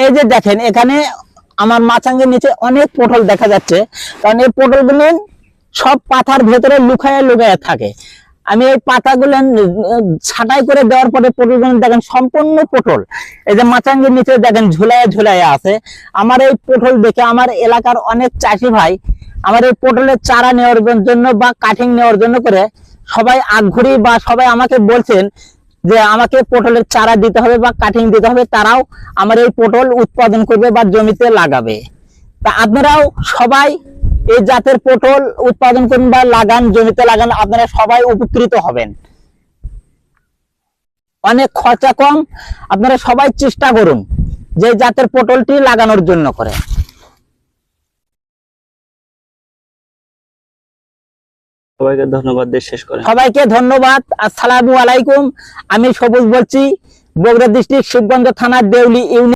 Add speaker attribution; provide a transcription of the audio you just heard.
Speaker 1: এই যে দেখেন এখানে আমার মাচাঙ্গের নিচে অনেক পটল দেখা যাচ্ছে, কারণ এই পটলগুলো সব পাতার ভেতরে লুকায় লুকায় থাকে। আমি এই পাতাগুলো ছাঁটাই করে দেওয়ার পরে পটলগুলো দেখেন সম্পূর্ণ পটল এই যে মাচাঙ্গের নিচে দেখেন ঝুলায় ঝুলায় আছে। আমার এই পটল দেখে আমার এলাকার অনেক চাষি ভাই আমার এই পটলের চারা নেওয়ার জন্য বা কাটিং নেওয়ার জন্য করে সবাই আগ্রহী বা সবাই আমাকে বলছেন যে আমাকে পটলের চারা দিতে হবে বা কাটিং দিতে হবে, তারাও আমার এই পটল উৎপাদন করবে বা জমিতে লাগাবে। তা আপনারাও সবাই এই জাতের পটল উৎপাদন করুন বা লাগান, জমিতে লাগান, আপনারা সবাই উপকৃত হবেন। অনেক খরচা কম, আপনারা সবাই চেষ্টা করুন যে জাতের পটলটি লাগানোর জন্য করে।
Speaker 2: সবাইকে ধন্যবাদ দিয়ে শেষ করেন।
Speaker 1: সবাইকে ধন্যবাদ। আসসালামু আলাইকুম। আমি সবুজ বলছি, বগুড়া ডিস্ট্রিক্ট শিবগঞ্জ থানার দেউলি ইউনিয়ন।